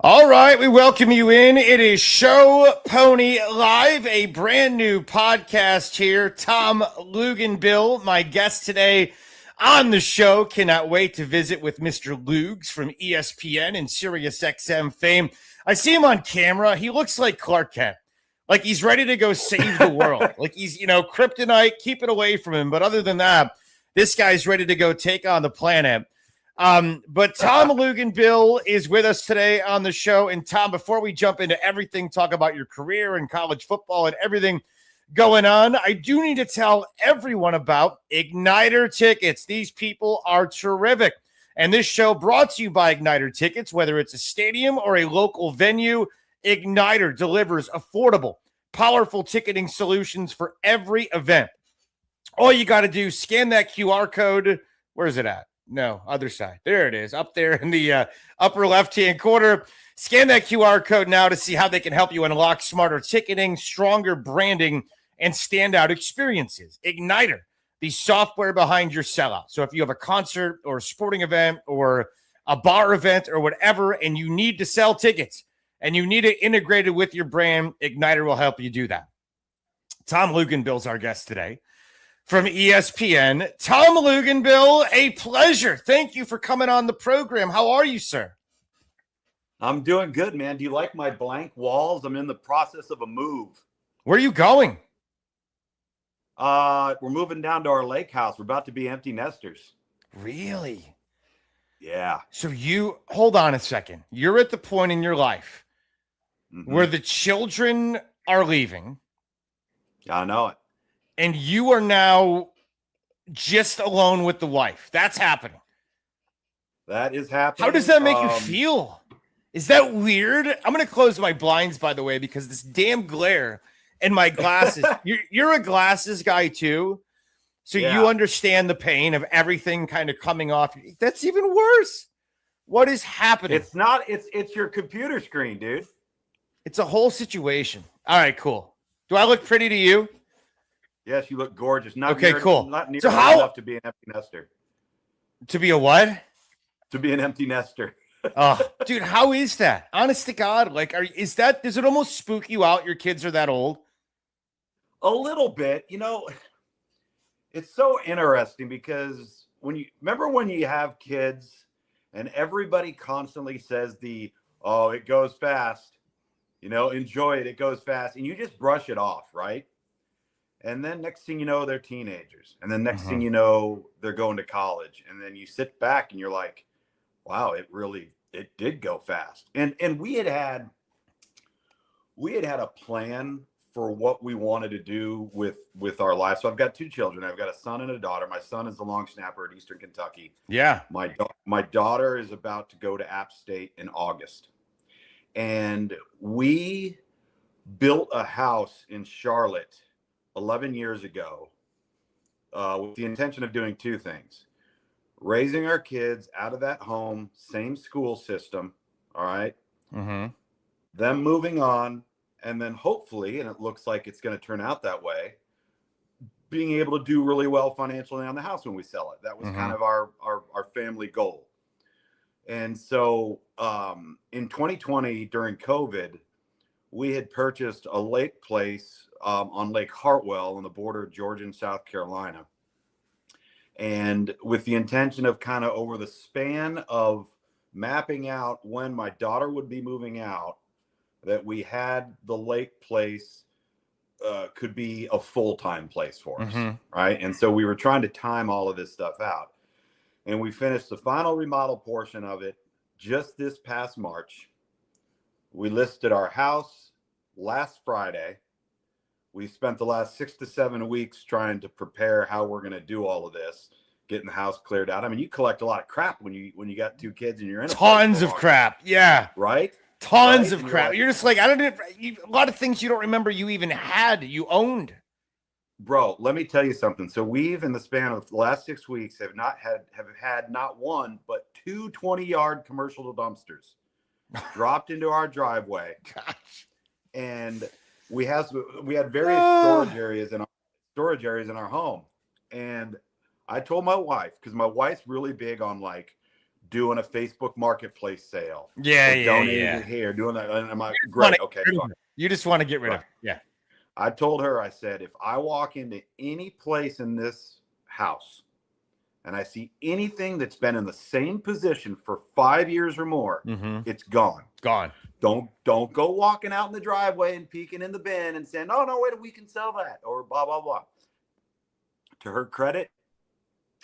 All right, we welcome you in. It is Show Pony Live, a brand new podcast here. Tom Luginbill, my guest today on the show. Cannot wait to visit with Mr. Lugs from ESPN and SiriusXM fame. I see him on camera. He looks like Clark Kent, like he's ready to go save the world. Like he's, kryptonite, keep it away from him. But other than that, this guy's ready to go take on the planet. But Tom Luginbill is with us today on the show. And Tom, before we jump into everything, talk about your career and college football and everything going on, I do need to tell everyone about Igniter tickets. These people are terrific. And this show brought to you by Igniter tickets, whether it's a stadium or a local venue. Igniter delivers affordable, powerful ticketing solutions for every event. All you got to do, scan that QR code. Where is it at? No, other side. There it is, up there in the upper left-hand corner. Scan that QR code now to see how they can help you unlock smarter ticketing, stronger branding, and standout experiences. Igniter, the software behind your sellout. So if you have a concert or a sporting event or a bar event or whatever, and you need to sell tickets and you need it integrated with your brand, Igniter will help you do that. Tom Luginbill's our guest today from ESPN. Tom Luginbill, a pleasure. Thank you for coming on the program. How are you, sir? I'm doing good, man. Do you like my blank walls? I'm in the process of a move. Where are you going? We're moving down to our lake house. We're about to be empty nesters. Really? Yeah. So hold on a second. You're at the point in your life where the children are leaving. I know it. And you are now just alone with the wife. That's happening. That is happening. How does that make you feel? Is that weird? I'm going to close my blinds, by the way, because this damn glare and my glasses. You're a glasses guy, too. So you understand the pain of everything kind of coming off. That's even worse. What is happening? It's not. It's your computer screen, dude. It's a whole situation. All right, cool. Do I look pretty to you? Yes, you look gorgeous. Cool. Not near so enough to be an empty nester. To be a what? To be an empty nester. Oh, dude, how is that? Honest to God, like, does it almost spook you out? Your kids are that old? A little bit. It's so interesting because when you have kids and everybody constantly says it goes fast, enjoy it. It goes fast. And you just brush it off, right? And then next thing you know, they're teenagers. And then next thing you know, they're going to college. And then you sit back and you're like, wow, it did go fast. And we had a plan for what we wanted to do with our life. So I've got two children. I've got a son and a daughter. My son is the long snapper at Eastern Kentucky. Yeah. My daughter is about to go to App State in August. And we built a house in Charlotte 11 years ago with the intention of doing two things: raising our kids out of that home, same school system, all right? Them moving on, and then hopefully, and it looks like it's going to turn out that way, being able to do really well financially on the house when we sell it. That was kind of our family goal. And so in 2020, during COVID, we had purchased a lake place on Lake Hartwell on the border of Georgia and South Carolina. And with the intention of kind of over the span of mapping out when my daughter would be moving out, that we had the lake place could be a full-time place for us, right? And so we were trying to time all of this stuff out. And we finished the final remodel portion of it just this past March. We listed our house last Friday. We spent the last 6 to 7 weeks trying to prepare how we're going to do all of this, getting the house cleared out. I mean, you collect a lot of crap when you got two kids and you're in tons of crap. Yeah. Right? Tons of crap. You're just like, a lot of things you don't remember you even you owned. Bro, let me tell you something. So we've, in the span of the last 6 weeks, have had not one, but two 20-yard commercial dumpsters dropped into our driveway. Gosh. And we had various storage areas in our home. And I told my wife, because my wife's really big on like doing a Facebook Marketplace sale. Yeah, or yeah, donating yeah. it here, doing that. And I'm like, great, okay, fine. You just want to get rid of it. Yeah. I told her, I said, if I walk into any place in this house and I see anything that's been in the same position for 5 years or more, it's gone. Gone. Don't go walking out in the driveway and peeking in the bin and saying, oh, no, wait, we can sell that or blah, blah, blah. To her credit,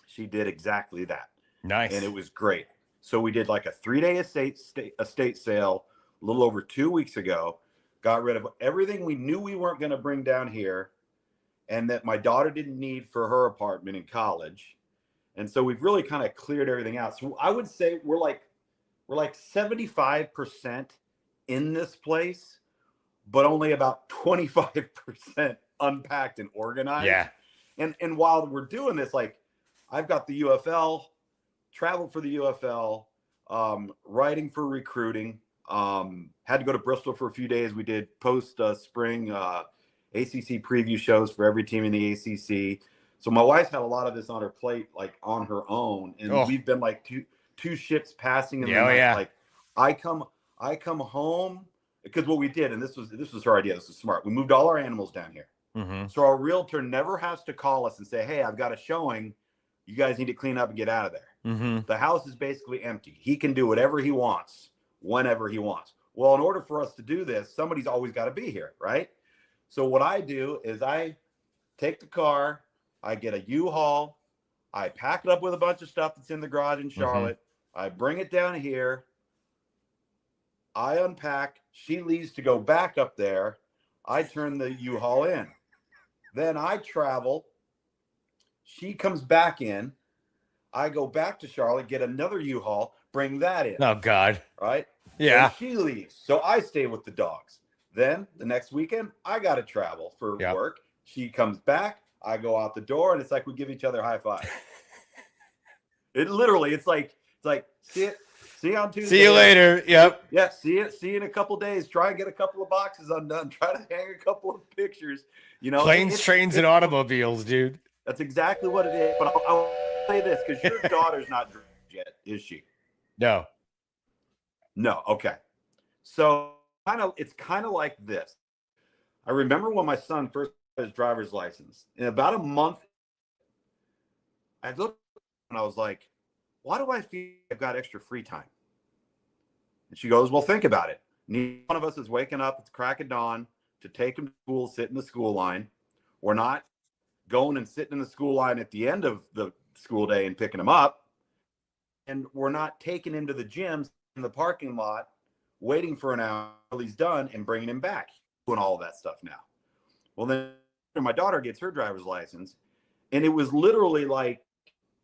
she did exactly that. Nice. And it was great. So we did like a 3-day estate sale a little over 2 weeks ago, got rid of everything we knew we weren't going to bring down here and that my daughter didn't need for her apartment in college. And so we've really kind of cleared everything out. So I would say we're like 75% in this place, but only about 25% unpacked and organized. Yeah. And while we're doing this, like I've got the UFL, traveled for the UFL, writing for recruiting, had to go to Bristol for a few days. We did post spring ACC preview shows for every team in the ACC. So my wife's had a lot of this on her plate, like on her own. And we've been like two ships passing in the night. Yeah. Like I come home because what we did, and this was her idea. This was smart. We moved all our animals down here. So our realtor never has to call us and say, hey, I've got a showing. You guys need to clean up and get out of there. The house is basically empty. He can do whatever he wants, whenever he wants. Well, in order for us to do this, somebody's always got to be here, right? So what I do is I take the car, I get a U-Haul, I pack it up with a bunch of stuff that's in the garage in Charlotte. I bring it down here. I unpack. She leaves to go back up there. I turn the U-Haul in. Then I travel. She comes back in. I go back to Charlotte, get another U-Haul, bring that in. Oh, God. Right? Yeah. So she leaves. So I stay with the dogs. Then the next weekend, I got to travel for work. She comes back. I go out the door, and it's like we give each other high five. It literally, it's like see you on Tuesday. See you later. Yep. Yeah, see you in a couple days. Try and get a couple of boxes undone. Try to hang a couple of pictures. You know, planes, trains, and automobiles, dude. That's exactly what it is. But I'll say this because your daughter's not drunk yet, is she? No. Okay. So it's kind of like this. I remember when my son first got his driver's license. In about a month, I looked and I was like, why do I feel I've got extra free time? And she goes, well, think about it. Neither one of us is waking up at the crack of dawn to take him to school, sit in the school line. We're not going and sitting in the school line at the end of the school day and picking him up. And we're not taking him to the gym in the parking lot, waiting for an hour till he's done and bringing him back, doing all of that stuff now. Well, then my daughter gets her driver's license, and it was literally like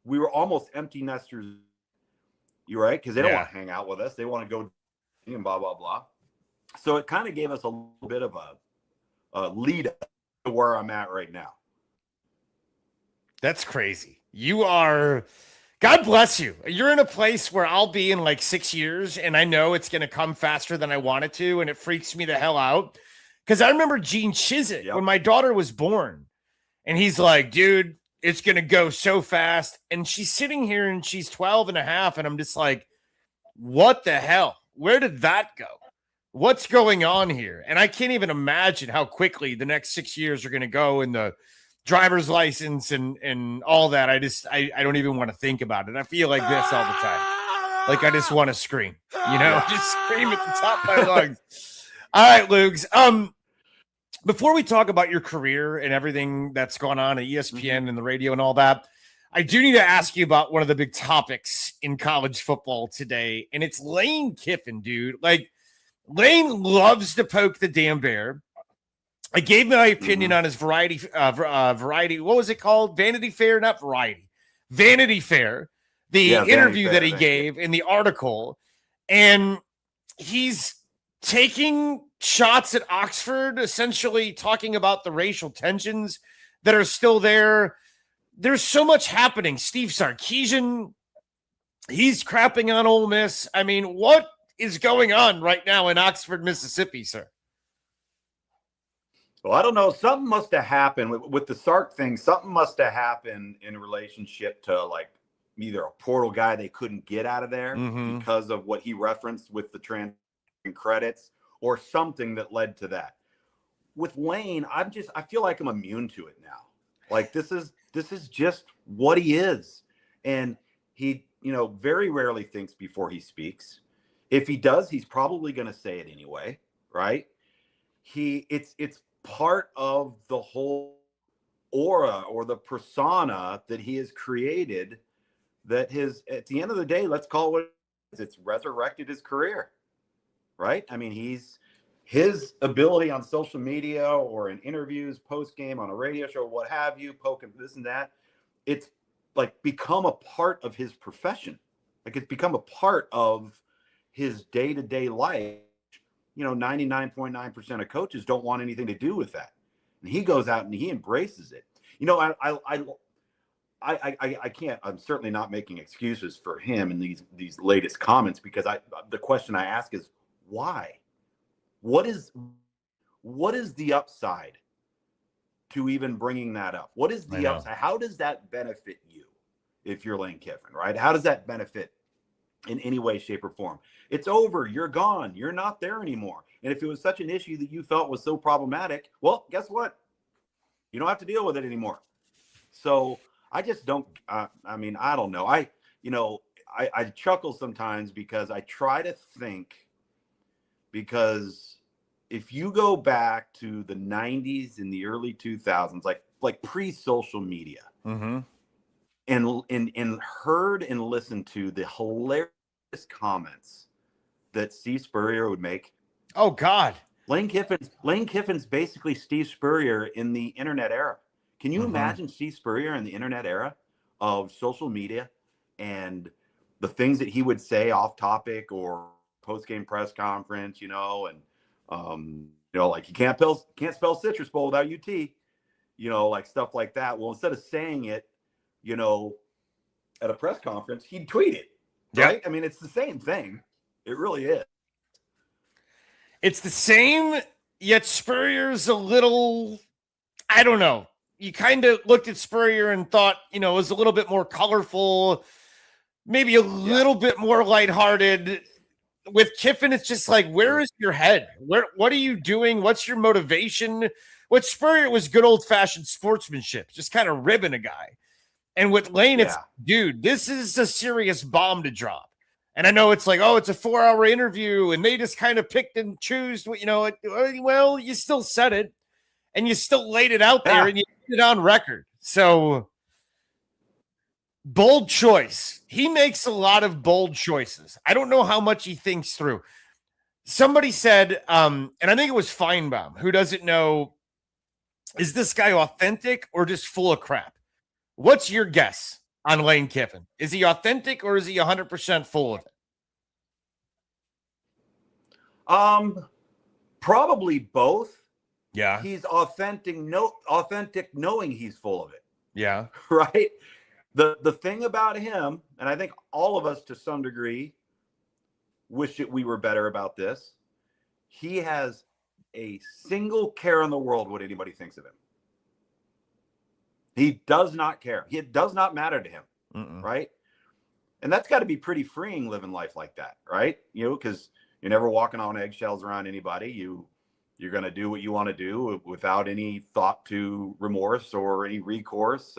we were almost empty nesters. You're right, because they don't want to hang out with us. They want to go and blah, blah, blah. So it kind of gave us a little bit of a lead up to where I'm at right now. That's crazy. You are, God bless you. You're in a place where I'll be in like 6 years, and I know it's going to come faster than I want it to, and it freaks me the hell out. Because I remember Gene Chizik when my daughter was born, and he's like, dude, it's going to go so fast. And she's sitting here, and she's 12 and a half, and I'm just like, what the hell? Where did that go? What's going on here? And I can't even imagine how quickly the next 6 years are going to go in the driver's license and all that. I don't even want to think about it. I feel like this all the time. Like I just want to scream, just scream at the top of my lungs. All right, Lugs. Before we talk about your career and everything that's gone on at ESPN and the radio and all that, I do need to ask you about one of the big topics in college football today. And it's Lane Kiffin, dude. Like Lane loves to poke the damn bear. I gave my opinion on his variety. What was it called? Vanity Fair, not Variety. Vanity Fair. The interview that he gave in the article. And he's taking shots at Oxford, essentially talking about the racial tensions that are still there. There's so much happening. Steve Sarkisian, he's crapping on Ole Miss. I mean, what is going on right now in Oxford, Mississippi, sir? Well, I don't know. Something must have happened with the Sark thing. Something must have happened in relationship to either a portal guy they couldn't get out of there Mm-hmm. because of what he referenced with the transfer credits, or something that led to that. With Lane, I feel like I'm immune to it now. Like this is just what he is. And he, very rarely thinks before he speaks. If he does, he's probably going to say it anyway, right? It's part of the whole aura or the persona that he has created, that at the end of the day, let's call it what it is. It's resurrected his career, right? I mean, his ability on social media or in interviews, post game on a radio show, what have you, poking this and that, it's like become a part of his profession. Like it's become a part of his day-to-day life. 99.9% of coaches don't want anything to do with that. And he goes out and he embraces it. I can't, I'm certainly not making excuses for him in these latest comments, because the question I ask is why? What is the upside to even bringing that up? What is the upside? How does that benefit you if you're Lane Kiffin, right? How does that benefit in any way, shape, or form? It's over. You're gone. You're not there anymore. And if it was such an issue that you felt was so problematic, well, guess what? You don't have to deal with it anymore. So I just don't, I don't know. I chuckle sometimes because I try to think, because if you go back to the 90s and the early 2000s, like pre-social media, Mm-hmm. and heard and listened to the hilarious comments that Steve Spurrier would make. Oh God. Lane Kiffin's basically Steve Spurrier in the internet era. Can you imagine Steve Spurrier in the internet era of social media and the things that he would say off topic or post-game press conference, and like you can't spell Citrus Bowl without UT, like stuff like that. Well, instead of saying it, at a press conference, he'd tweet it. Right? Yep. I mean, it's the same thing. It really is. It's the same, yet Spurrier's a little, I don't know. You kind of looked at Spurrier and thought, it was a little bit more colorful, maybe a little bit more lighthearted. With Kiffin, it's just like, where is your head? What are you doing? What's your motivation? With Spurrier, was good old-fashioned sportsmanship, just kind of ribbing a guy. And with Lane, it's, dude, this is a serious bomb to drop. And I know it's like, oh, it's a 4-hour interview, and they just kind of picked and choose, well, you still said it, and you still laid it out there, and you did it on record. So, bold choice. He makes a lot of bold choices. I don't know how much he thinks through. Somebody said, and I think it was Feinbaum, who doesn't know, is this guy authentic or just full of crap? What's your guess on Lane Kiffin? Is he authentic or is he 100% full of it? Probably both. Yeah. He's authentic knowing he's full of it. Yeah. Right? The thing about him, and I think all of us to some degree wish that we were better about this, he has a single care in the world what anybody thinks of him. He does not care. It does not matter to him. Right? And that's got to be pretty freeing living life like that, right? Because you're never walking on eggshells around anybody. You're going to do what you want to do without any thought to remorse or any recourse.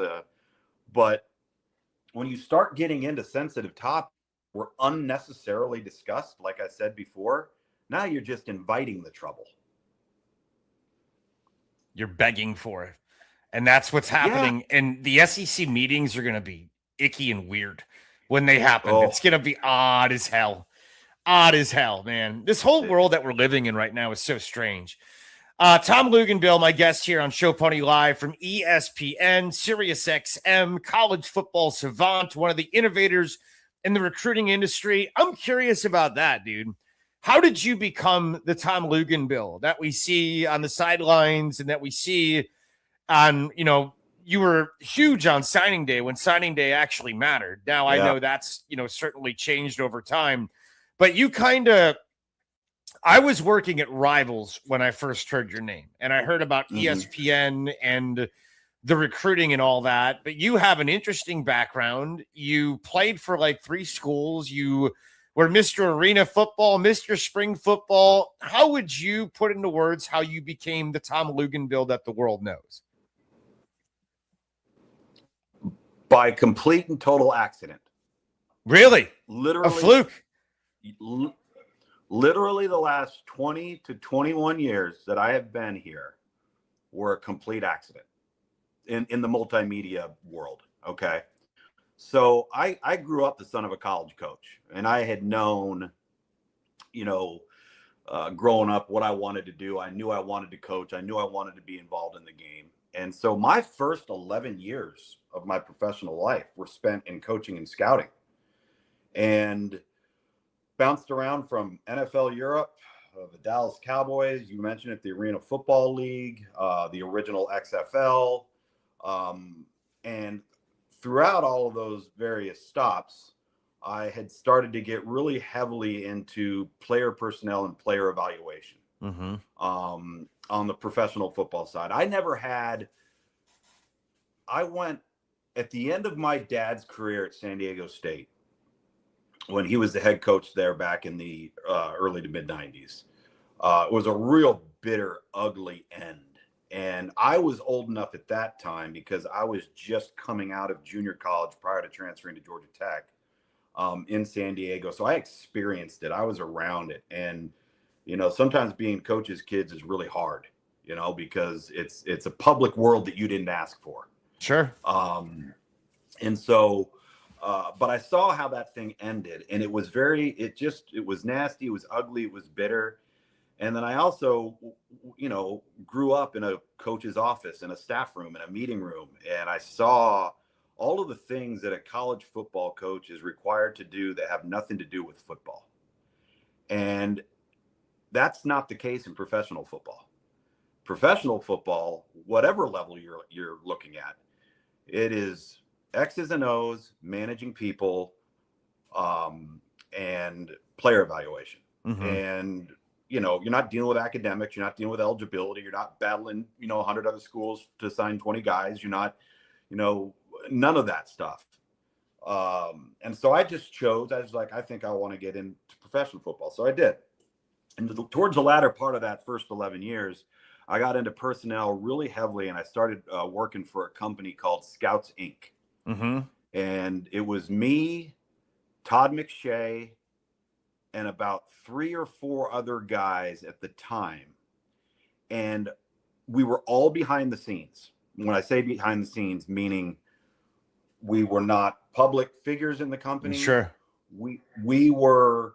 But when you start getting into sensitive topics were unnecessarily discussed, like I said before, now you're just inviting the trouble. You're begging for it. And that's what's happening. Yeah. And the SEC meetings are going to be icky and weird when they happen. Oh. It's going to be odd as hell. Odd as hell, man. This whole world that we're living in right now is so strange. Tom Luginbill, my guest here on Show Pony Live from ESPN, Sirius XM, college football savant, one of the innovators in the recruiting industry. I'm curious about that, dude. How did you become the Tom Luginbill that we see on the sidelines and that we see on, you were huge on signing day when signing day actually mattered. Now I know that's, certainly changed over time, but you I was working at Rivals when I first heard your name, and I heard about ESPN and the recruiting and all that, but you have an interesting background. You played for like 3 schools. You were Mr. Arena Football, Mr. Spring Football. How would you put into words how you became the Tom Luginbill that the world knows? By complete and total accident. Really? Literally. A fluke? Literally the last 20 to 21 years that I have been here were a complete accident in the multimedia world. Okay. So I grew up the son of a college coach, and I had known, growing up what I wanted to do. I knew I wanted to coach. I knew I wanted to be involved in the game. And so my first 11 years of my professional life were spent in coaching and scouting, and bounced around from NFL Europe, the Dallas Cowboys, you mentioned it, the Arena Football League, the original XFL. And throughout all of those various stops, I had started to get really heavily into player personnel and player evaluation on the professional football side. I went at the end of my dad's career at San Diego State, when he was the head coach there back in the early to mid 90s. It was a real bitter, ugly end. And I was old enough at that time, because I was just coming out of junior college prior to transferring to Georgia Tech in San Diego. So I experienced it. I was around it. And, sometimes being coach's kids is really hard, because it's a public world that you didn't ask for. Sure. And so, but I saw how that thing ended, and it was it was nasty. It was ugly. It was bitter. And then I also, grew up in a coach's office, in a staff room, in a meeting room. And I saw all of the things that a college football coach is required to do that have nothing to do with football. And that's not the case in professional football. Professional football, whatever level you're looking at, it is X's and O's, managing people, and player evaluation. And, you're not dealing with academics. You're not dealing with eligibility. You're not battling, 100 other schools to sign 20 guys. You're not, none of that stuff. And so I just chose, I was like, I think I want to get into professional football. So I did. And towards the latter part of that first 11 years, I got into personnel really heavily, and I started working for a company called Scouts Inc. And it was me, Todd McShay, and about 3 or 4 other guys at the time. And we were all behind the scenes. When I say behind the scenes, meaning we were not public figures in the company. Sure. We were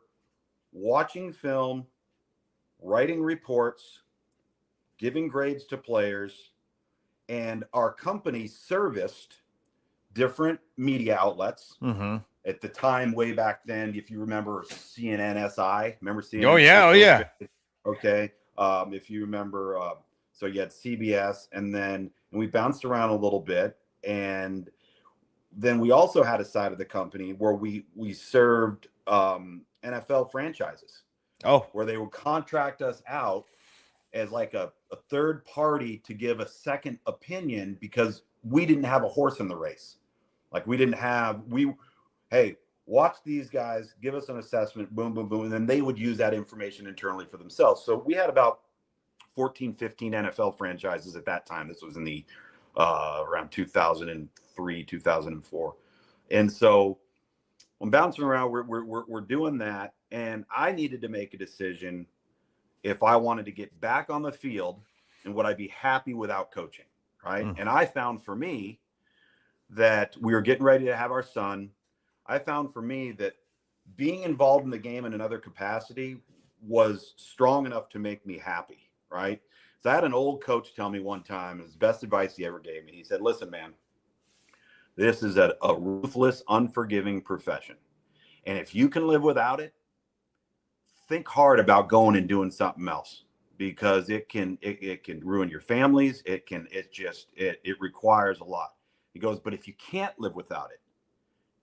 watching film, writing reports, giving grades to players, and our company serviced different media outlets. At the time, way back then, if you remember CNN SI, remember CNN? Oh yeah. Okay. If you remember, so you had CBS, and we bounced around a little bit, and then we also had a side of the company where we served NFL franchises. Oh, where they would contract us out as like a third party to give a second opinion, because we didn't have a horse in the race. Like hey, watch these guys, give us an assessment, boom, boom, boom. And then they would use that information internally for themselves. So we had about 14, 15 NFL franchises at that time. This was in the around 2003, 2004. And so I'm bouncing around, we're doing that. And I needed to make a decision if I wanted to get back on the field, and would I be happy without coaching, right? And I found for me that we were getting ready to have our son. I found for me that being involved in the game in another capacity was strong enough to make me happy, right? So I had an old coach tell me one time, his best advice he ever gave me. He said, listen, man, this is a ruthless, unforgiving profession. And if you can live without it, think hard about going and doing something else, because it can ruin your families. It requires a lot. He goes, but if you can't live without it,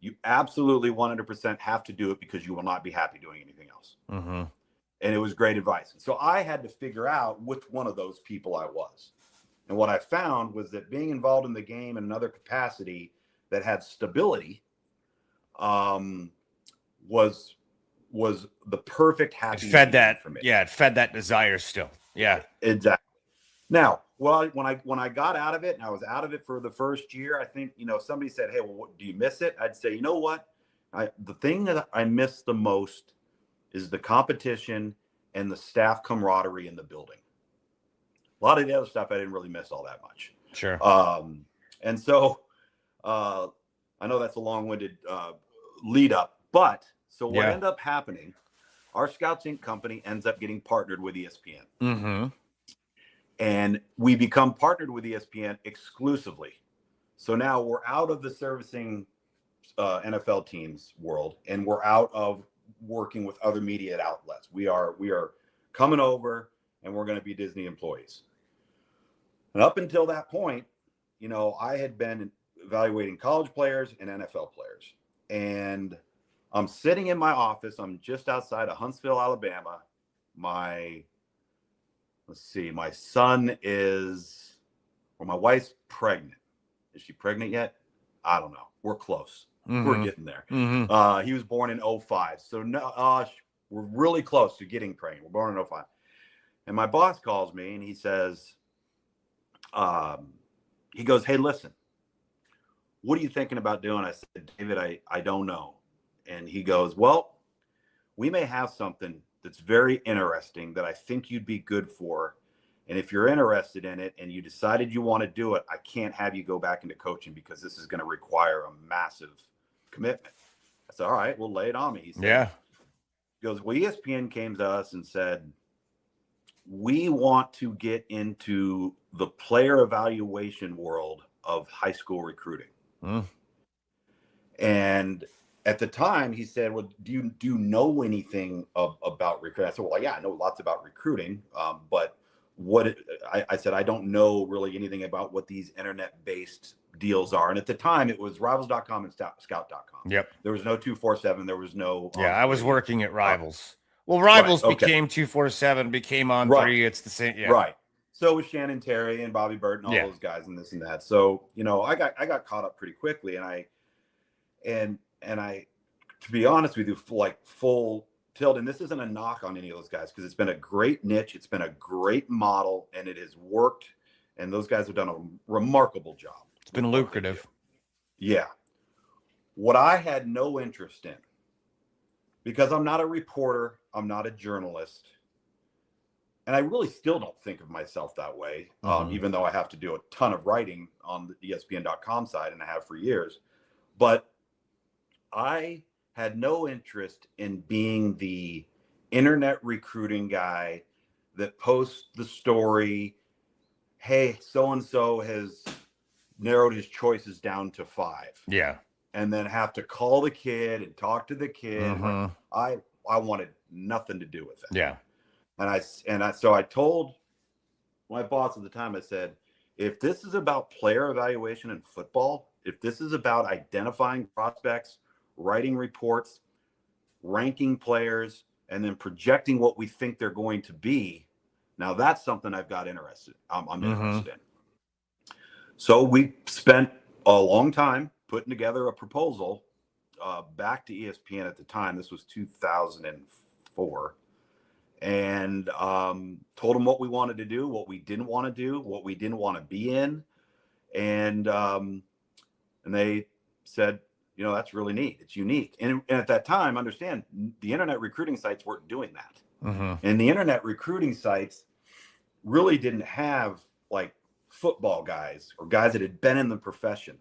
you absolutely 100% have to do it, because you will not be happy doing anything else. And it was great advice. And so I had to figure out which one of those people I was. And what I found was that being involved in the game in another capacity that had stability was the perfect happy It fed medium that. for me. Yeah, it fed that desire still. Yeah. Exactly. Now, well, when I got out of it, and I was out of it for the first year, I think, somebody said, "Hey, well, do you miss it?" I'd say, you know what? The thing that I miss the most is the competition and the staff camaraderie in the building. A lot of the other stuff I didn't really miss all that much. Sure. And so I know that's a long-winded lead up, but so what ended up happening, our Scouts Inc. company ends up getting partnered with ESPN. Mm-hmm. And we become partnered with ESPN exclusively. So now we're out of the servicing NFL teams world, and we're out of working with other media outlets. We are coming over, and we're going to be Disney employees. And up until that point, I had been evaluating college players and NFL players. And I'm sitting in my office. I'm just outside of Huntsville, Alabama. My son is, or my wife's pregnant. Is she pregnant yet? I don't know. We're close. Mm-hmm. We're getting there. Mm-hmm. He was born in 2005. So no, we're really close to getting pregnant. We're born in 2005. And my boss calls me and he says, he goes, "Hey, listen, what are you thinking about doing?" I said, "David, I don't know." And he goes, "Well, we may have something that's very interesting that I think you'd be good for. And if you're interested in it and you decided you want to do it, I can't have you go back into coaching because this is going to require a massive commitment." I said, "All right, well, lay it on me." He said, He goes, "Well, ESPN came to us and said, we want to get into the player evaluation world of high school recruiting." And at the time, he said, "Well, do you know anything about recruiting?" I said, "Well, yeah, I know lots about recruiting, but I said, I don't know really anything about what these internet-based deals are." And at the time, it was Rivals.com and Scout.com. Yep. There was no 247. There was no. I was working at Rivals. Well, Rivals became 247, became On Three. It's the same. Yeah. Right. So was Shannon Terry and Bobby Burton, all those guys, and this and that. So I got caught up pretty quickly, and I, to be honest with you, full tilt. And this isn't a knock on any of those guys because it's been a great niche, it's been a great model, and it has worked. And those guys have done a remarkable job. It's been lucrative. Yeah. What I had no interest in, because I'm not a reporter, I'm not a journalist, and I really still don't think of myself that way, even though I have to do a ton of writing on the ESPN.com side, and I have for years. But I had no interest in being the internet recruiting guy that posts the story, "Hey, so-and-so has narrowed his choices down to 5. Yeah. And then have to call the kid and talk to the kid. I wanted nothing to do with it. Yeah. So I told my boss at the time, I said, if this is about player evaluation in football, if this is about identifying prospects, writing reports, ranking players, and then projecting what we think they're going to be, now that's something I'm interested in. So we spent a long time putting together a proposal back to ESPN at the time. This was 2004. And told them what we wanted to do, what we didn't want to do, what we didn't want to be in. And they said, that's really neat. It's unique. And at that time, understand, the internet recruiting sites weren't doing that. And the internet recruiting sites really didn't have football guys or guys that had been in the profession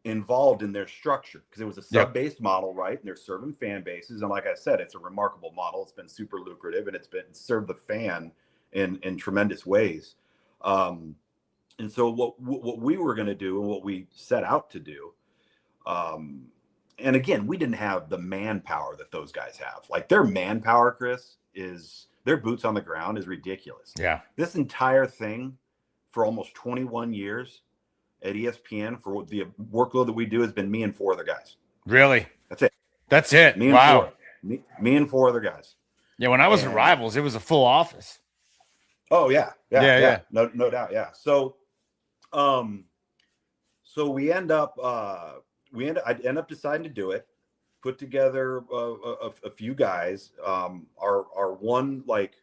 involved in their structure, because it was a sub-based model, right? And they're serving fan bases. And like I said, it's a remarkable model. It's been super lucrative, and it's been served the fan in tremendous ways. And so what we were going to do and what we set out to do, and again, we didn't have the manpower that those guys have. Their manpower, Chris, is their boots on the ground is ridiculous. Yeah. This entire thing for almost 21 years at ESPN for the workload that we do has been me and 4 other guys. Really? That's it. Me and me and 4 other guys. Yeah. When I was at Rivals, it was a full office. Oh yeah. No doubt. Yeah. So So I end up deciding to do it. Put together a few guys. Our one, like,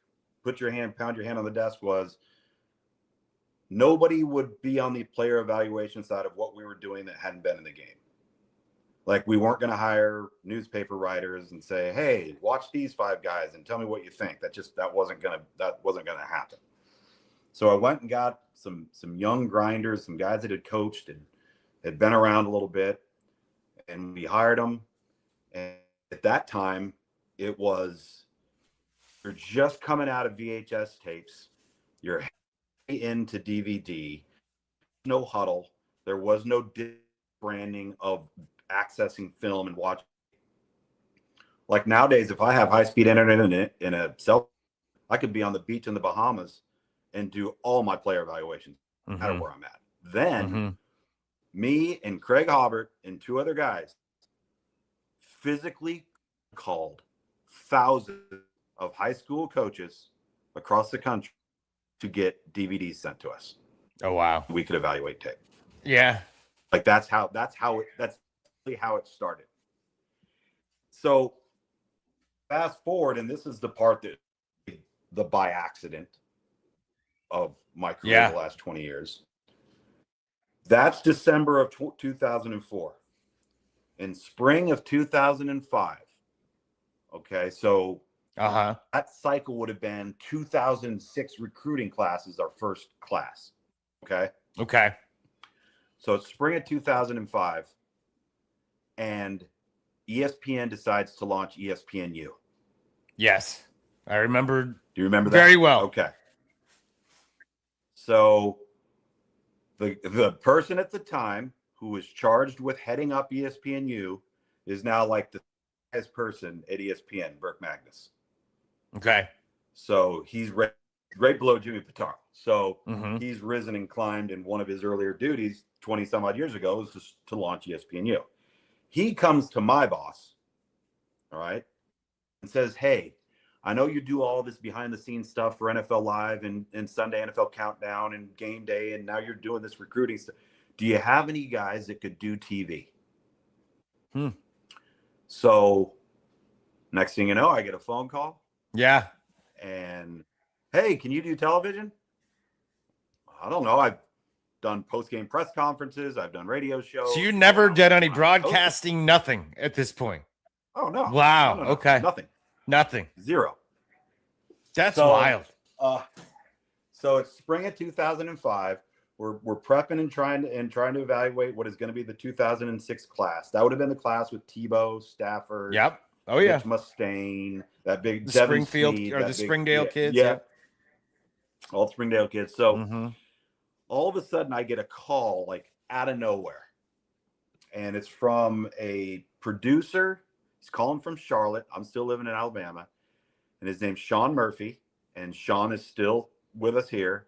pound your hand on the desk was nobody would be on the player evaluation side of what we were doing that hadn't been in the game. Like, we weren't going to hire newspaper writers and say, "Hey, watch these 5 guys and tell me what you think." That wasn't gonna happen. So I went and got some young grinders, some guys that had coached and had been around a little bit, and we hired them. And at that time, you're just coming out of VHS tapes, you're into DVD, no huddle, there was no branding of accessing film and watching. Like nowadays, if I have high-speed internet in a cell, I could be on the beach in the Bahamas and do all my player evaluations, no matter where I'm at. Then me and Craig Hobbert and 2 other guys physically called thousands of high school coaches across the country to get DVDs sent to us. Oh, wow. We could evaluate tape. Yeah. Like that's how it started. So fast forward, and this is the part that the by accident of my career the last 20 years. That's December of 2004. In spring of 2005. Okay, so that cycle would have been 2006 recruiting class is our first class. Okay. So it's spring of 2005, and ESPN decides to launch ESPNU. Yes, I remember. Do you remember that? Very well. Okay. So the person at the time who was charged with heading up ESPNU is now like the highest person at ESPN, Burke Magnus. Okay. So he's right below Jimmy Pitaro. So he's risen and climbed, and one of his earlier duties 20 some odd years ago was to launch ESPNU. He comes to my boss, all right, and says, "Hey, I know you do all this behind the scenes stuff for NFL Live and Sunday NFL Countdown and Game Day, and now you're doing this recruiting stuff. Do you have any guys that could do TV?" So next thing you know, I get a phone call. Yeah. And, "Hey, can you do television?" I don't know. I've done post-game press conferences. I've done radio shows. So you never did any broadcasting, nothing at this point? Oh, no. Wow. No. Okay. Nothing. Zero. That's wild. So it's spring of 2005. We're prepping and trying to evaluate what is going to be the 2006 class. That would have been the class with Tebow, Stafford. Yep. Oh yeah. Mitch Mustaine, that big the Springfield or the Springdale kids. Yeah. All the Springdale kids. So all of a sudden I get a call like out of nowhere. And it's from a producer. He's calling from Charlotte. I'm still living in Alabama. And his name's Sean Murphy. And Sean is still with us here.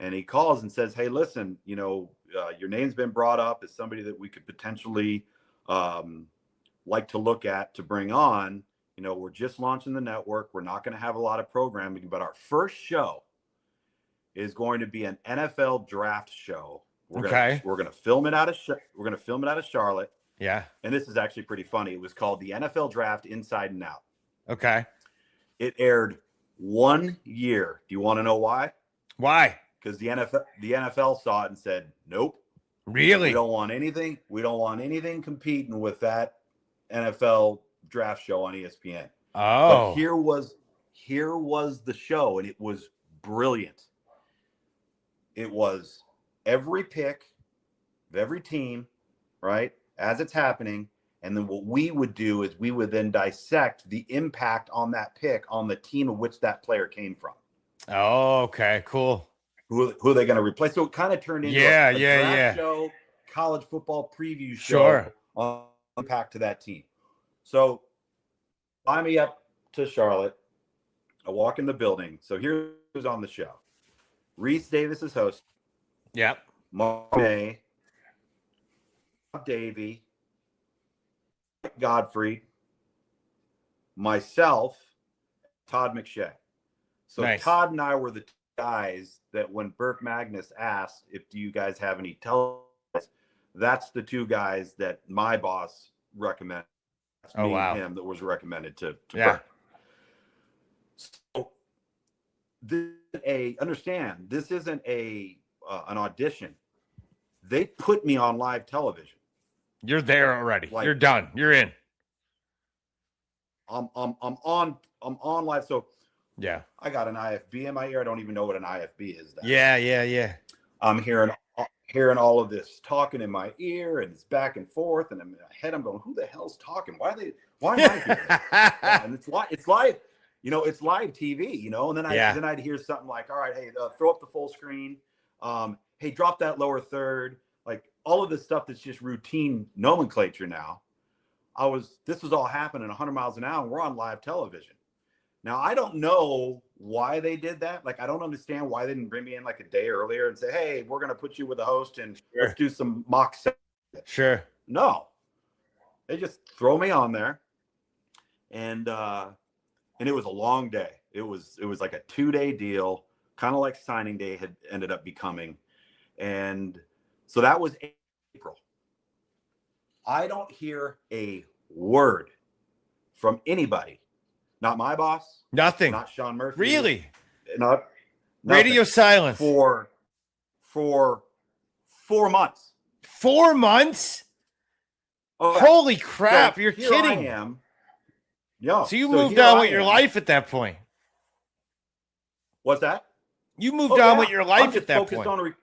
And he calls and says, "Hey, listen, your name's been brought up as somebody that we could potentially like to look at to bring on. We're just launching the network. We're not going to have a lot of programming, but our first show is going to be an NFL draft show. We're going to film it out of Charlotte." Yeah. And this is actually pretty funny. It was called the NFL Draft Inside and Out. Okay. It aired 1 year. Do you want to know why? Why? Because the NFL saw it and said, "Nope. Really? We don't want anything competing with that NFL draft show on ESPN." Oh. But here was the show, and it was brilliant. It was every pick of every team, right, as it's happening. And then what we would do is we would then dissect the impact on that pick on the team of which that player came from. Oh, okay, cool. Who are they going to replace? So it kind of turned into a draft show, college football preview show on impact to that team. So fly me up to Charlotte. I walk in the building. So here's who's on the show. Reese Davis is host. Yep. Mark May, Davey, Godfrey, myself, Todd McShay. So nice. Todd and I were the guys that when Burke Magnus asked if do you guys have any television, that's the two guys that my boss recommended. That's me and him that was recommended to Burke. So understand, this isn't an audition. They put me on live television. You're there already. You're done. You're in. I'm on live. So yeah, I got an IFB in my ear. I don't even know what an IFB is. Yeah. I'm hearing all of this talking in my ear, and it's back and forth, and in my head I'm going, who the hell's talking? Why am I hearing and it's live, it's live TV, and then I'd hear something like, all right, hey, throw up the full screen. Hey, drop that lower third, like all of this stuff that's just routine nomenclature now. This was all happening 100 miles an hour, and we're on live television. Now, I don't know why they did that. Like, I don't understand why they didn't bring me in like a day earlier and say, hey, we're going to put you with a host and let's do some mock set. Sure. No, they just throw me on there. And it was a long day. It was like a 2-day deal, kind of like signing day had ended up becoming. And so that was April. I don't hear a word from anybody. Not my boss. Nothing. Not Sean Murphy. Really? Not radio silence for 4 months. 4 months? Oh, holy crap! So you're kidding. I am. Yeah. So you moved on with your life at that point. What's that? You moved on with your life at that point.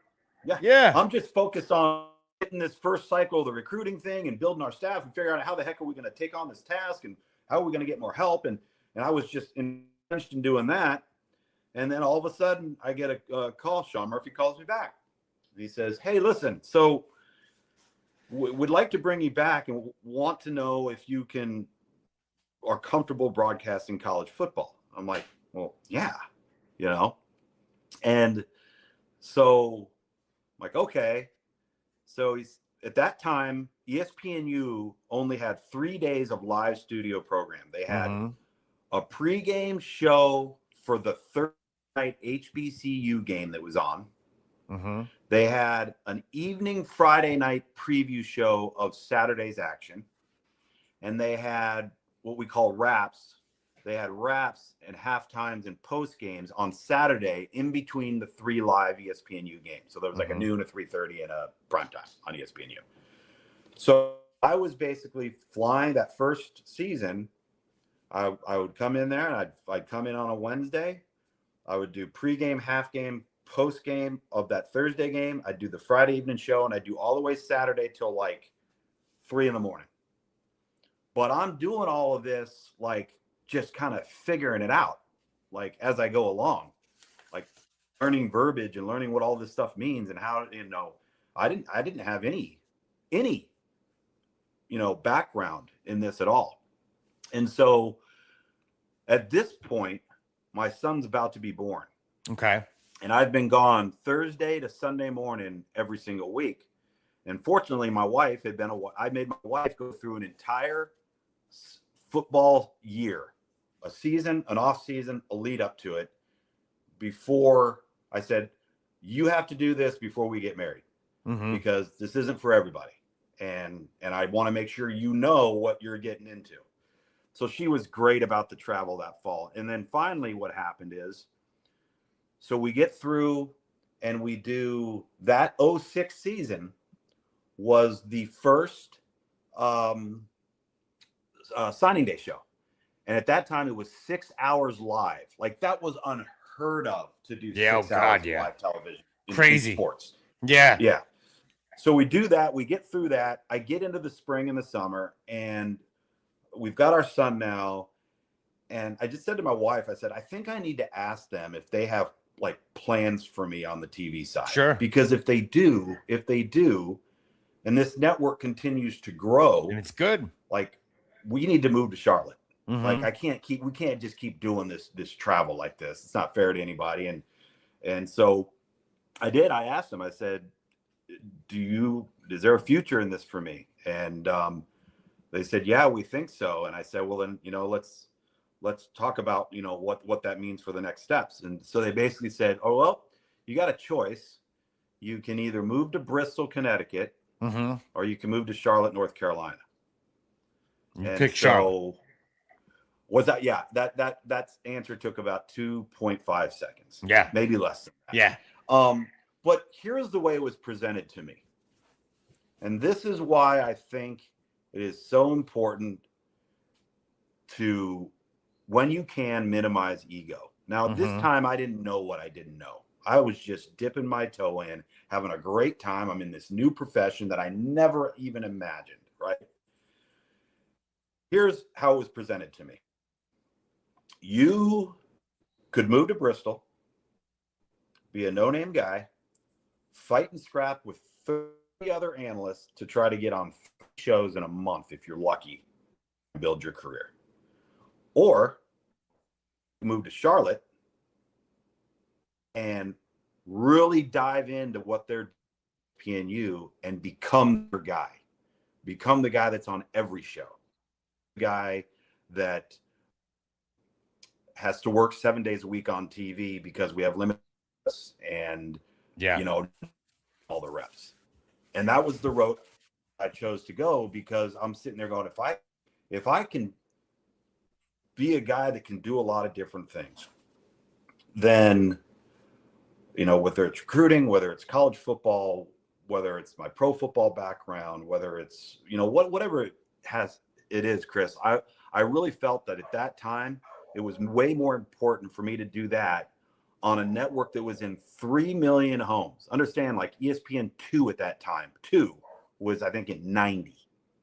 Yeah. I'm just focused on getting this first cycle of the recruiting thing and building our staff and figuring out how the heck are we going to take on this task and how are we going to get more help. And I was just entrenched in doing that. And then all of a sudden I get a call. Sean Murphy calls me back. And he says, hey, listen, so would like to bring you back and want to know if you are comfortable broadcasting college football. I'm like, well, yeah, and so I'm like, okay. So at that time, ESPNU only had 3 days of live studio program. They had a pregame show for the third night HBCU game that was on. They had an evening Friday night preview show of Saturday's action. And they had what we call wraps. They had wraps and halftimes and post games on Saturday in between the 3 live ESPNU games. So there was like a noon, a 3:30, and a primetime on ESPNU. So I was basically flying that first season. I would come in there and I'd come in on a Wednesday. I would do pregame, half game, post game of that Thursday game. I'd do the Friday evening show, and I'd do all the way Saturday till like 3 a.m. But I'm doing all of this like just kind of figuring it out, like as I go along, like learning verbiage and learning what all this stuff means and how, I didn't have any, background in this at all. And so at this point, my son's about to be born. Okay. And I've been gone Thursday to Sunday morning every single week. And fortunately, my wife I made my wife go through an entire football year, a season, an off season, a lead up to it, before I said, you have to do this before we get married, because this isn't for everybody. And I want to make sure you know what you're getting into. So she was great about the travel that fall. And then finally what happened is, so we get through and we do that 06 season was the first signing day show. And at that time it was 6 hours live. Like that was unheard of to do 6 hours live television. Crazy. Sports. Yeah. Yeah. So we do that. We get through that. I get into the spring and the summer, and we've got our son now. And I just said to my wife, I said, I think I need to ask them if they have like plans for me on the TV side. Sure. Because if they do, and this network continues to grow, and it's good, like we need to move to Charlotte. Like we can't just keep doing this travel like this. It's not fair to anybody. And so I asked them, I said, is there a future in this for me? And they said, yeah, we think so. And I said, well, then, let's talk about, what that means for the next steps. And so they basically said, oh, well, you got a choice. You can either move to Bristol, Connecticut, or you can move to Charlotte, North Carolina. You pick Charlotte. Was that, yeah, that answer took about 2.5 seconds. Yeah. Maybe less than that. Yeah. But here's the way it was presented to me. And this is why I think it is so important to, when you can, minimize ego. Now, this time I didn't know what I didn't know. I was just dipping my toe in, having a great time. I'm in this new profession that I never even imagined, right? Here's how it was presented to me. You could move to Bristol, be a no-name guy, fight and scrap with 30 other analysts to try to get on shows in a month if you're lucky, build your career. Or move to Charlotte and really dive into what they're PNU and become their guy. Become the guy that's on every show. The guy that has to work 7 days a week on TV because we have limits and, all the reps. And that was the route I chose to go, because I'm sitting there going, if I can be a guy that can do a lot of different things, then, whether it's recruiting, whether it's college football, whether it's my pro football background, whether it's, whatever it is, Chris, I really felt that at that time, it was way more important for me to do that on a network that was in 3 million homes. Understand, like ESPN 2 at that time, 2 was, I think, in 90,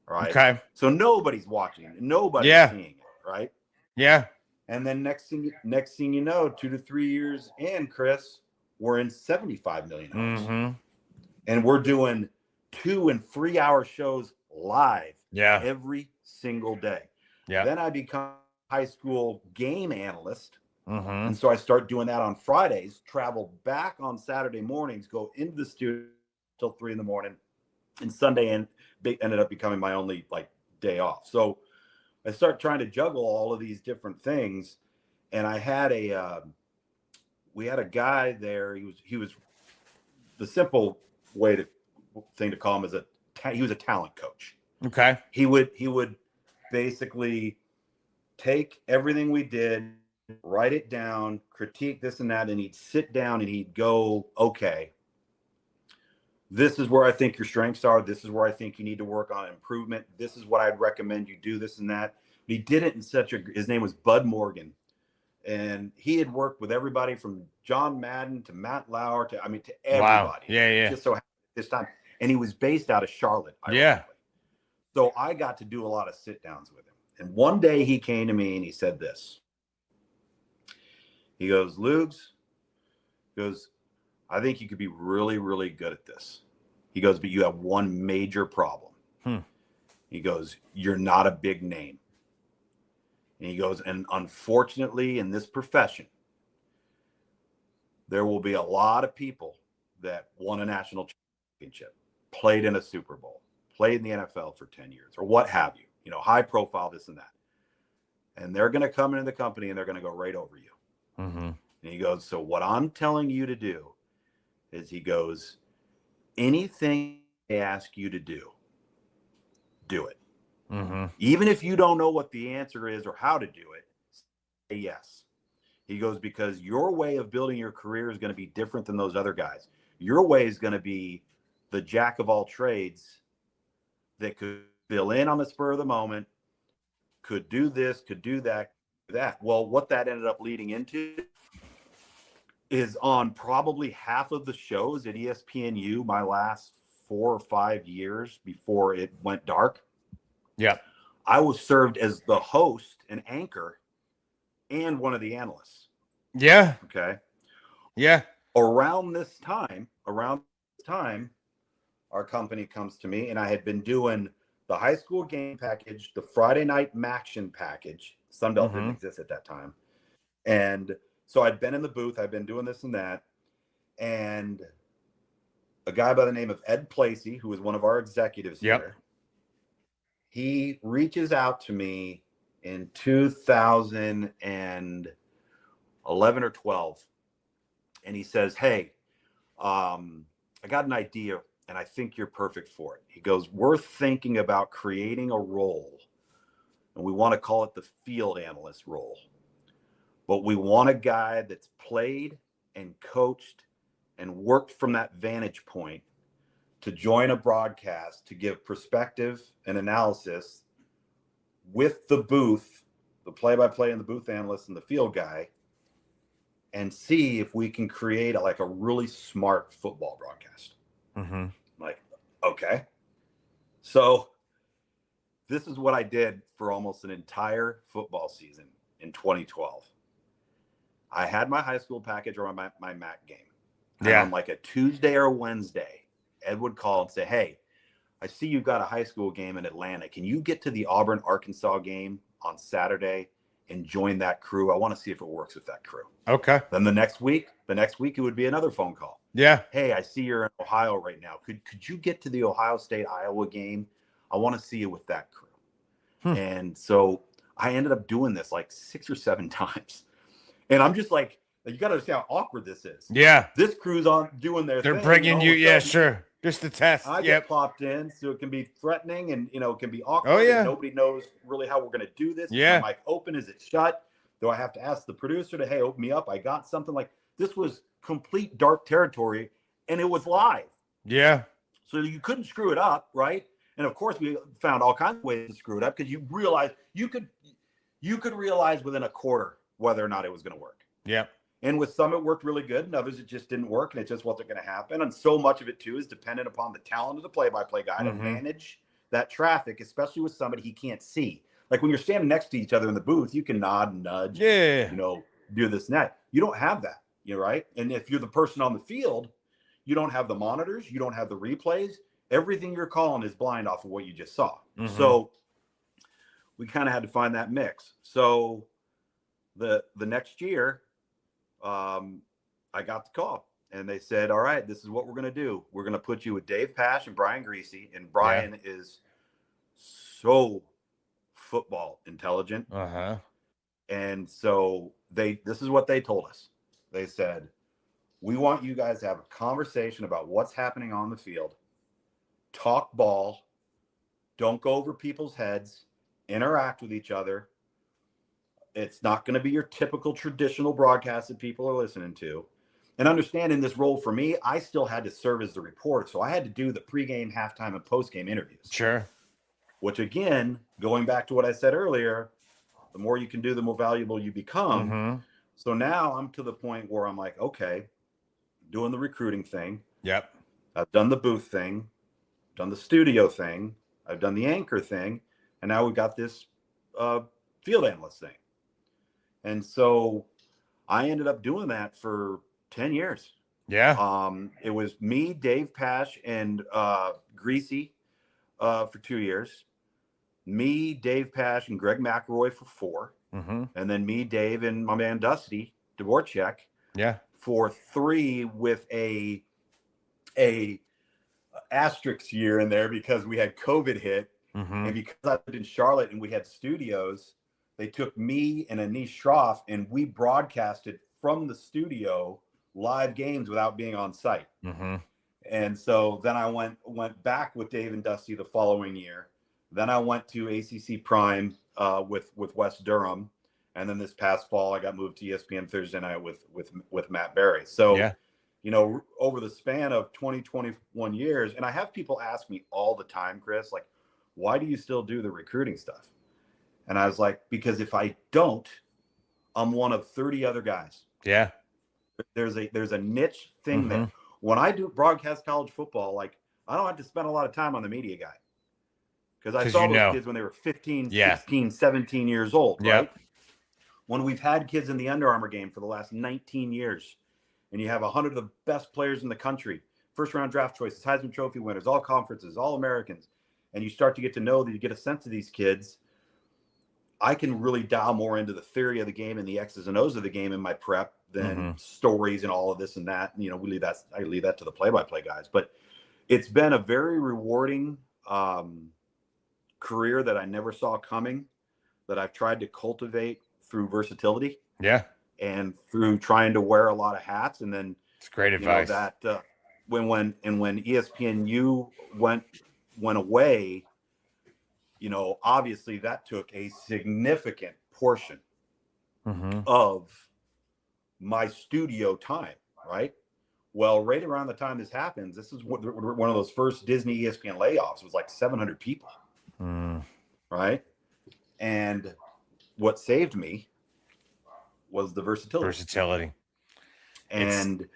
right? Okay. So nobody's watching it. Nobody's seeing it, right? Yeah. And then next thing you know, 2 to 3 years in, Chris, we're in 75 million homes. And we're doing 2 and 3 hour shows live every single day. Yeah. Then I become a high school game analyst. And so I start doing that on Fridays, travel back on Saturday mornings, go into the studio till 3 in the morning, and Sunday ended up becoming my only day off. So I start trying to juggle all of these different things. And I had we had a guy there. He was the simple thing to call him he was a talent coach. Okay. He would basically take everything we did, write it down, critique this and that, and he'd sit down and he'd go, okay, this is where I think your strengths are. This is where I think you need to work on improvement. This is what I'd recommend you do, this and that. But he did it in his name was Bud Morgan. And he had worked with everybody from John Madden to Matt Lauer to everybody. Wow. Yeah. Just so this time. And he was based out of Charlotte. Yeah. So I got to do a lot of sit downs with him. And one day he came to me and he said this. He goes, Lugs, I think you could be really, really good at this. He goes, but you have one major problem. He goes, you're not a big name. And he goes, and unfortunately in this profession, there will be a lot of people that won a national championship, played in a Super Bowl, played in the NFL for 10 years or what have you, high profile, this and that. And they're going to come into the company and they're going to go right over you. And he goes, so what I'm telling you to do is, he goes, anything they ask you to do it. Even if you don't know what the answer is or how to do it, say yes. He goes, because your way of building your career is going to be different than those other guys. Your way is going to be the jack of all trades that could fill in on the spur of the moment, could do this, could do that. Well, what that ended up leading into is, on probably half of the shows at ESPNU my last 4 or 5 years before it went dark, I was served as the host and anchor and one of the analysts. Okay. Around this time, our company comes to me, and I had been doing the high school game package, the Friday night Maction package. Sunbelt didn't exist at that time. And so I'd been in the booth, I'd been doing this and that. And a guy by the name of Ed Placey, who was one of our executives here, he reaches out to me in 2011 or 12. And he says, hey, I got an idea and I think you're perfect for it. He goes, we're thinking about creating a role and we want to call it the field analyst role. But we want a guy that's played and coached and worked from that vantage point to join a broadcast to give perspective and analysis with the booth, the play-by-play and the booth analyst and the field guy, and see if we can create a really smart football broadcast. Mm-hmm. Like, okay. So this is what I did for almost an entire football season in 2012. I had my high school package or my MAC game. Yeah. And on like a Tuesday or Wednesday, Ed would call and say, hey, I see you've got a high school game in Atlanta. Can you get to the Auburn, Arkansas game on Saturday and join that crew? I want to see if it works with that crew. Okay. Then the next week it would be another phone call. Yeah. Hey, I see you're in Ohio right now. Could you get to the Ohio State, Iowa game? I want to see you with that crew. And so I ended up doing this like 6 or 7 times. And I'm just like, you got to understand how awkward this is. Yeah. This crew's on doing their They're thing. bringing you. Yeah, sure. Just the test. I get popped in, so it can be threatening and, it can be awkward. Oh, yeah. And nobody knows really how we're going to do this. Yeah. Is my mic open? Is it shut? Do I have to ask the producer to, hey, open me up? I got something. Like, this was complete dark territory, and it was live. Yeah. So you couldn't screw it up, right? And of course, we found all kinds of ways to screw it up because you realize you could realize within a quarter whether or not it was going to work. Yeah. And with some, it worked really good, and others, it just didn't work, and it just wasn't going to happen. And so much of it, too, is dependent upon the talent of the play-by-play guy to manage that traffic, especially with somebody he can't see. Like when you're standing next to each other in the booth, you can nod and nudge, do this and that. You don't have that, right? And if you're the person on the field, you don't have the monitors, you don't have the replays. Everything you're calling is blind off of what you just saw. So we kind of had to find that mix. So the next year, I got the call and they said, all right, this is what we're going to do. We're going to put you with Dave Pash and Brian Greasy. And Brian is so football intelligent. And so this is what they told us. They said, we want you guys to have a conversation about what's happening on the field, talk ball, don't go over people's heads, interact with each other. It's not going to be your typical traditional broadcast that people are listening to. And understand, in this role for me, I still had to serve as the reporter. So I had to do the pregame, halftime, and postgame interviews. Sure. Which, again, going back to what I said earlier, the more you can do, the more valuable you become. So now I'm to the point where I'm like, okay, doing the recruiting thing. Yep. I've done the booth thing, done the studio thing. I've done the anchor thing. And now we've got this field analyst thing. And so I ended up doing that for 10 years. Yeah. It was me, Dave Pash, and Greasy for 2 years. Me, Dave Pash, and Greg McElroy for 4. And then me, Dave, and my man Dusty Dvorak for 3, with a asterisk year in there because we had COVID hit. And because I lived in Charlotte and we had studios, they took me and Anish Shroff and we broadcasted from the studio live games without being on site. And so then I went back with Dave and Dusty the following year. Then I went to ACC Prime with West Durham. And then this past fall, I got moved to ESPN Thursday night with Matt Berry. So, over the span of 21 years, and I have people ask me all the time, Chris, like, why do you still do the recruiting stuff? And I was like, because if I don't, I'm one of 30 other guys. Yeah. There's a niche thing there. When I do broadcast college football, like, I don't have to spend a lot of time on the media guy. Because I saw those kids when they were 15, 16, 17 years old, right? When we've had kids in the Under Armour game for the last 19 years, and you have 100 of the best players in the country, first-round draft choices, Heisman Trophy winners, all conferences, all Americans, and you start to get to know that you get a sense of these kids, I can really dial more into the theory of the game and the X's and O's of the game in my prep than stories and all of this and that. I leave that to the play-by-play guys. But it's been a very rewarding career that I never saw coming. that I've tried to cultivate through versatility. Yeah. And through trying to wear a lot of hats. And then it's great advice. When ESPNU went away, obviously that took a significant portion of my studio time, right? Well, right around the time this happens, this is one of those first Disney ESPN layoffs. It was like 700 people, right? And what saved me was the versatility. And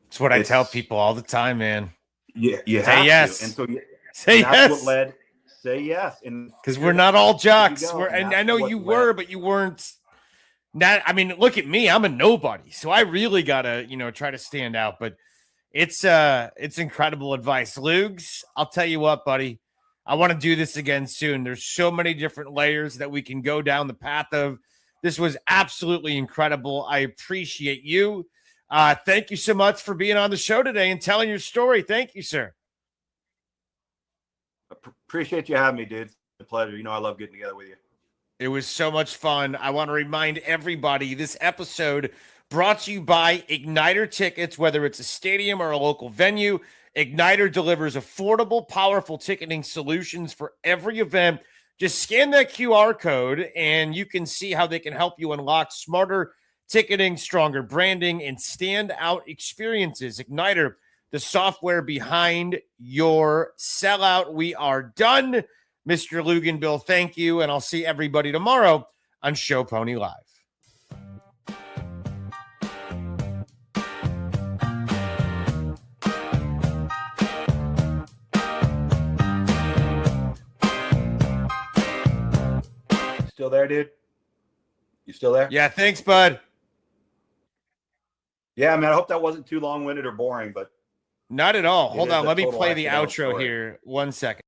it's what I tell people all the time, man. You say have yes. To. And so say that's yes. What led say yes. And because we're not all jocks. And I know you were, but you weren't. I mean, look at me. I'm a nobody. So I really gotta, try to stand out. But it's incredible advice. Lugs, I'll tell you what, buddy. I want to do this again soon. There's so many different layers that we can go down the path of. This was absolutely incredible. I appreciate you. Thank you so much for being on the show today and telling your story. Thank you, sir. Appreciate you having me, dude. It's a pleasure. I love getting together with you. It was so much fun. I want to remind everybody this episode brought to you by Igniter Tickets, whether it's a stadium or a local venue. Igniter delivers affordable, powerful ticketing solutions for every event. Just scan that QR code and you can see how they can help you unlock smarter ticketing, stronger branding, and standout experiences. Igniter, the software behind your sellout. We are done. Mr. Luginbill, thank you, and I'll see everybody tomorrow on Show Pony Live. Still there, dude? You still there? Yeah, thanks, bud. Yeah, man, I hope that wasn't too long-winded or boring, but not at all. Hold on, let me play the outro here. 1 second.